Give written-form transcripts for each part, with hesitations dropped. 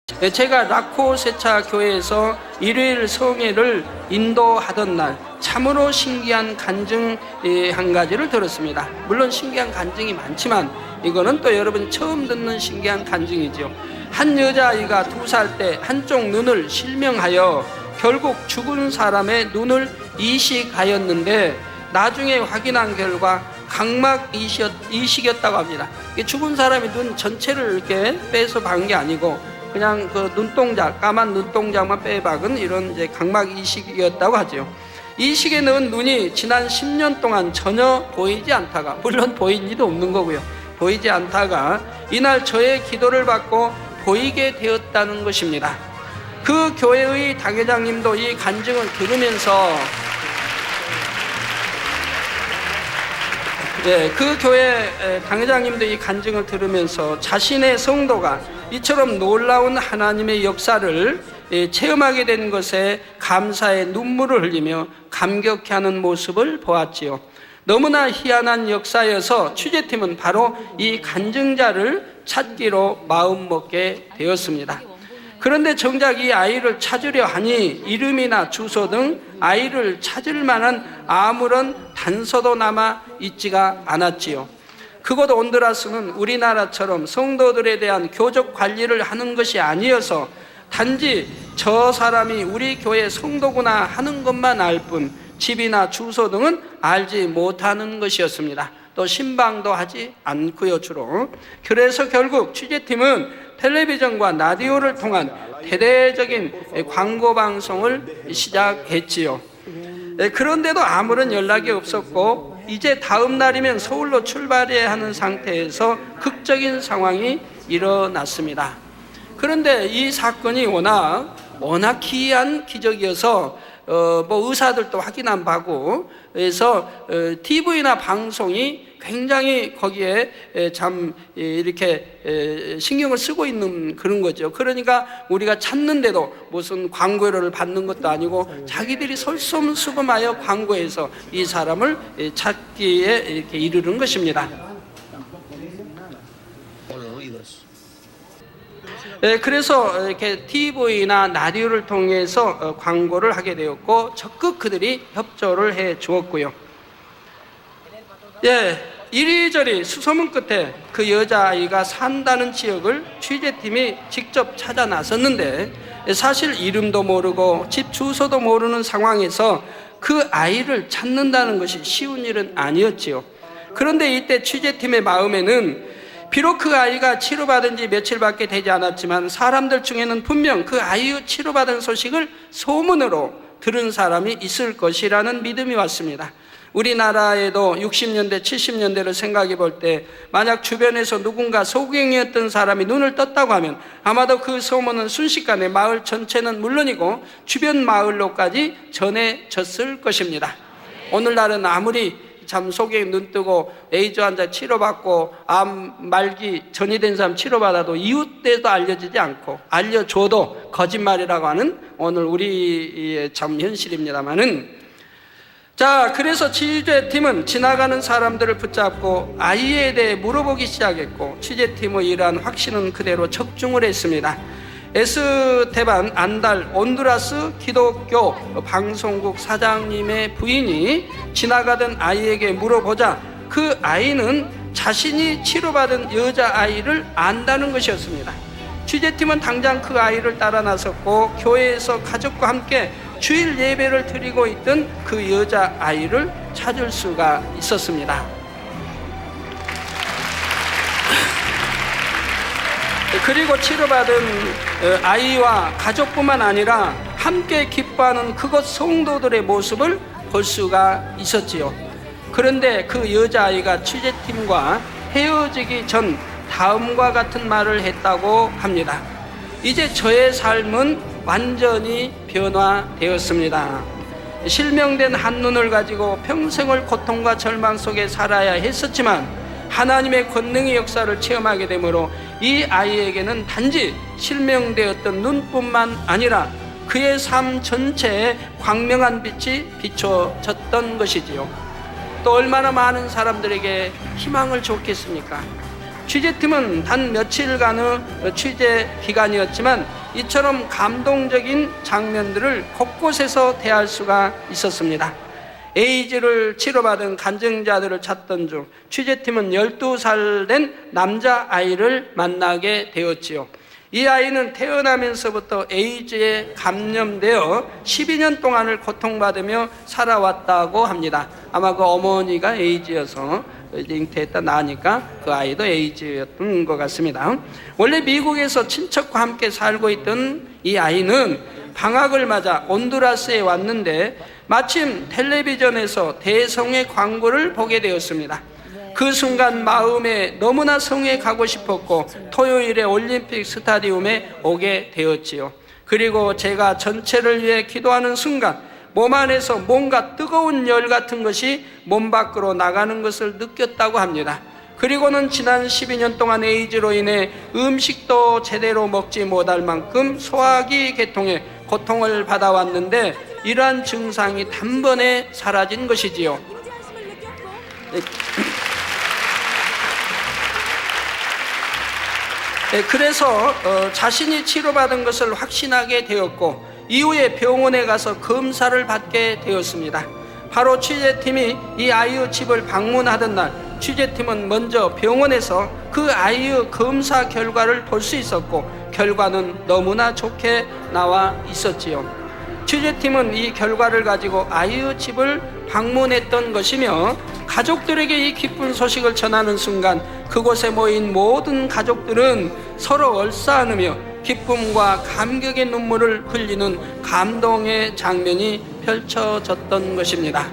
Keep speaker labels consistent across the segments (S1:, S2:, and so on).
S1: 제가 라코세차 교회에서 일요일 성회를 인도하던 날 참으로 신기한 간증 한 가지를 들었습니다. 물론 신기한 간증이 많지만 이거는 또 여러분 처음 듣는 신기한 간증이죠. 한 여자아이가 2살 때 한쪽 눈을 실명하여 결국 죽은 사람의 눈을 이식하였는데 나중에 확인한 결과 각막 이식이었다고 합니다. 죽은 사람이 눈 전체를 이렇게 빼서 박은 게 아니고 그냥 그 눈동자, 까만 눈동자만 빼박은 이런 이제 각막 이식이었다고 하죠. 이식에 넣은 눈이 지난 10년 동안 전혀 보이지 않다가, 물론 보인 일도 없는 거고요. 보이지 않다가 이날 저의 기도를 받고 보이게 되었다는 것입니다. 그 교회의 당회장님도 이 간증을 들으면서 그 교회 당회장님도 이 간증을 들으면서 자신의 성도가 이처럼 놀라운 하나님의 역사를 체험하게 된 것에 감사의 눈물을 흘리며 감격해하는 모습을 보았지요. 너무나 희한한 역사여서 취재팀은 바로 이 간증자를 찾기로 마음먹게 되었습니다. 그런데 정작 이 아이를 찾으려 하니 이름이나 주소 등 아이를 찾을 만한 아무런 단서도 남아 있지가 않았지요. 그곳 온두라스는 우리나라처럼 성도들에 대한 교적 관리를 하는 것이 아니어서 단지 저 사람이 우리 교회 성도구나 하는 것만 알 뿐 집이나 주소 등은 알지 못하는 것이었습니다. 또 신방도 하지 않고요, 주로. 그래서 결국 취재팀은 텔레비전과 라디오를 통한 대대적인 광고 방송을 시작했지요. 그런데도 아무런 연락이 없었고 이제 다음 날이면 서울로 출발해야 하는 상태에서 극적인 상황이 일어났습니다. 그런데 이 사건이 워낙 기이한 기적이어서 뭐 의사들도 확인 안 하고 그래서 TV나 방송이 굉장히 거기에 참 이렇게 신경을 쓰고 있는 그런 거죠. 그러니까 우리가 찾는데도 무슨 광고료를 받는 것도 아니고 자기들이 솔선수범하여 광고해서 이 사람을 찾기에 이렇게 이르는 것입니다. 그래서 이렇게 TV나 라디오를 통해서 광고를 하게 되었고 적극 그들이 협조를 해 주었고요. 이리저리 수소문 끝에 그 여자아이가 산다는 지역을 취재팀이 직접 찾아 나섰는데 사실 이름도 모르고 집 주소도 모르는 상황에서 그 아이를 찾는다는 것이 쉬운 일은 아니었지요. 그런데 이때 취재팀의 마음에는 비록 그 아이가 치료받은 지 며칠밖에 되지 않았지만 사람들 중에는 분명 그 아이의 치료받은 소식을 소문으로 들은 사람이 있을 것이라는 믿음이 왔습니다. 우리나라에도 60년대, 70년대를 생각해 볼 때 만약 주변에서 누군가 소경이었던 사람이 눈을 떴다고 하면 아마도 그 소문은 순식간에 마을 전체는 물론이고 주변 마을로까지 전해졌을 것입니다. 오늘날은 아무리 참 속에 눈 뜨고 에이즈 환자 치료받고 암 말기 전이 된 사람 치료받아도 이웃에도 알려지지 않고 알려줘도 거짓말이라고 하는 오늘 우리의 참 현실입니다만은 자, 그래서 취재팀은 지나가는 사람들을 붙잡고 아이에 대해 물어보기 시작했고 취재팀의 이러한 확신은 그대로 적중을 했습니다. 에스테반 안달 온두라스 기독교 방송국 사장님의 부인이 지나가던 아이에게 물어보자 그 아이는 자신이 치료받은 여자아이를 안다는 것이었습니다. 취재팀은 당장 그 아이를 따라 나섰고 교회에서 가족과 함께 주일 예배를 드리고 있던 그 여자아이를 찾을 수가 있었습니다. 그리고 치료받은 아이와 가족뿐만 아니라 함께 기뻐하는 그곳 성도들의 모습을 볼 수가 있었지요. 그런데 그 여자아이가 취재팀과 헤어지기 전 다음과 같은 말을 했다고 합니다. 이제 저의 삶은 완전히 변화되었습니다. 실명된 한눈을 가지고 평생을 고통과 절망 속에 살아야 했었지만 하나님의 권능의 역사를 체험하게 되므로 이 아이에게는 단지 실명되었던 눈뿐만 아니라 그의 삶 전체에 광명한 빛이 비춰졌던 것이지요. 또 얼마나 많은 사람들에게 희망을 줬겠습니까? 취재팀은 단 며칠간의 취재 기간이었지만 이처럼 감동적인 장면들을 곳곳에서 대할 수가 있었습니다. 에이즈를 치료받은 간증자들을 찾던 중 취재팀은 12살 된 남자아이를 만나게 되었지요. 이 아이는 태어나면서부터 에이즈에 감염되어 12년 동안을 고통받으며 살아왔다고 합니다. 아마 그 어머니가 에이즈여서 이제 잉태했다 나니까 그 아이도 에이즈였던 것 같습니다. 원래 미국에서 친척과 함께 살고 있던 이 아이는 방학을 맞아 온두라스에 왔는데 마침 텔레비전에서 대성회 광고를 보게 되었습니다. 그 순간 마음에 너무나 성에 가고 싶었고 토요일에 올림픽 스타디움에 오게 되었지요. 그리고 제가 전체를 위해 기도하는 순간 몸 안에서 뭔가 뜨거운 열 같은 것이 몸 밖으로 나가는 것을 느꼈다고 합니다. 그리고는 지난 12년 동안 에이즈로 인해 음식도 제대로 먹지 못할 만큼 소화기 계통에 고통을 받아왔는데 이러한 증상이 단번에 사라진 것이지요. 그래서 자신이 치료받은 것을 확신하게 되었고 이후에 병원에 가서 검사를 받게 되었습니다. 바로 취재팀이 이 아이의 집을 방문하던 날 취재팀은 먼저 병원에서 그 아이의 검사 결과를 볼 수 있었고 결과는 너무나 좋게 나와 있었지요. 취재팀은 이 결과를 가지고 아이의 집을 방문했던 것이며 가족들에게 이 기쁜 소식을 전하는 순간 그곳에 모인 모든 가족들은 서로 얼싸안으며 기쁨과 감격의 눈물을 흘리는 감동의 장면이 펼쳐졌던 것입니다.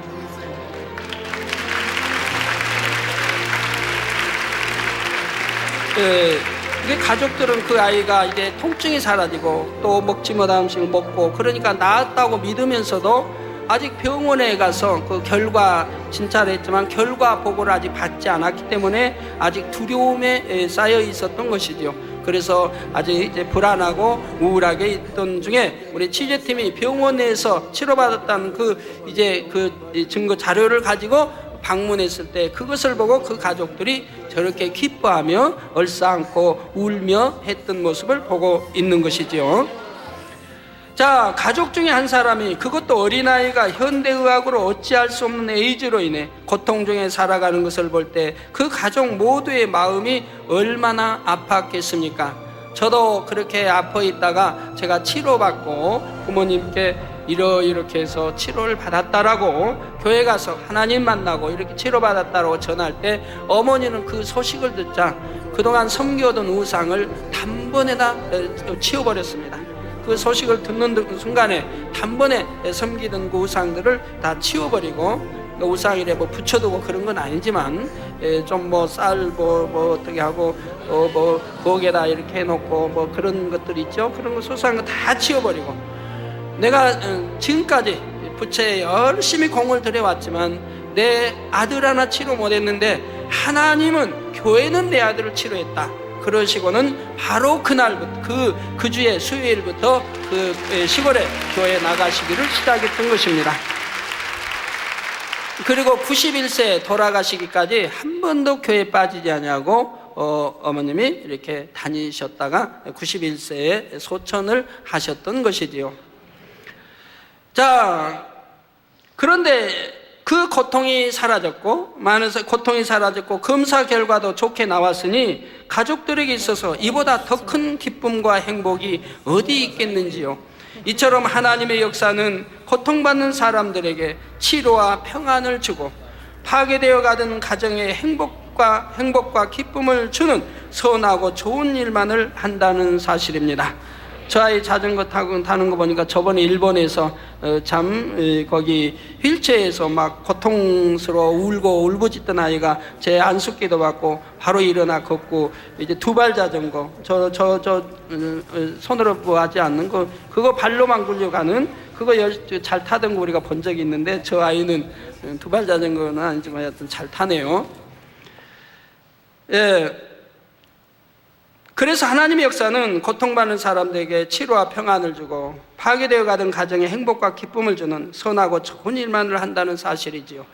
S1: 이게 가족들은 그 아이가 이제 통증이 사라지고 또 먹지 못한 음식을 먹고 그러니까 나았다고 믿으면서도 아직 병원에 가서 그 결과 진찰을 했지만 결과 보고를 아직 받지 않았기 때문에 아직 두려움에 쌓여 있었던 것이죠. 그래서 아직 이제 불안하고 우울하게 있던 중에 우리 취재팀이 병원에서 치료받았다는 그 증거 자료를 가지고 방문했을 때 그것을 보고 그 가족들이 저렇게 기뻐하며 얼싸안고 울며 했던 모습을 보고 있는 것이죠. 자, 가족 중에 한 사람이 그것도 어린아이가 현대의학으로 어찌할 수 없는 에이즈로 인해 고통 중에 살아가는 것을 볼 때 그 가족 모두의 마음이 얼마나 아팠겠습니까? 저도 그렇게 아파 있다가 제가 치료받고 부모님께 이렇게 해서 치료를 받았다라고 교회 가서 하나님 만나고 이렇게 치료받았다라고 전할 때 어머니는 그 소식을 듣자 그동안 섬겨오던 우상을 단번에 다 치워버렸습니다. 그 소식을 듣는 순간에 단번에 섬기던 그 우상들을 다 치워버리고 우상이래 뭐 붙여두고 그런 건 아니지만 좀 뭐 쌀 뭐 어떻게 하고 뭐 부엌에다 이렇게 해놓고 뭐 그런 것들 있죠. 그런 거 소소한 거 다 치워버리고 내가 지금까지 부채에 열심히 공을 들여왔지만 내 아들 하나 치료 못했는데 하나님은 교회는 내 아들을 치료했다. 그러시고는 바로 그날부터 그 주의 수요일부터 그 시골에 교회에 나가시기를 시작했던 것입니다. 그리고 91세에 돌아가시기까지 한 번도 교회에 빠지지 않냐고 어머님이 이렇게 다니셨다가 91세에 소천을 하셨던 것이지요. 자, 그런데 그 고통이 사라졌고 검사 결과도 좋게 나왔으니 가족들에게 있어서 이보다 더 큰 기쁨과 행복이 어디 있겠는지요. 이처럼 하나님의 역사는 고통받는 사람들에게 치료와 평안을 주고 파괴되어 가던 가정에 행복과 기쁨을 주는 선하고 좋은 일만을 한다는 사실입니다. 저 아이 자전거 타는 거 보니까 저번에 일본에서 거기 휠체어에서 막 고통스러워 울고 울부짖던 아이가 제 안숙기도 받고 바로 일어나 걷고 이제 두발 자전거 손으로 뭐 하지 않는 그거 발로만 굴려가는 그거 잘 타던 거 우리가 본 적이 있는데 저 아이는 두발 자전거는 아니지만 하여튼 잘 타네요. 예. 그래서 하나님의 역사는 고통받는 사람들에게 치료와 평안을 주고 파괴되어 가던 가정에 행복과 기쁨을 주는 선하고 좋은 일만을 한다는 사실이지요.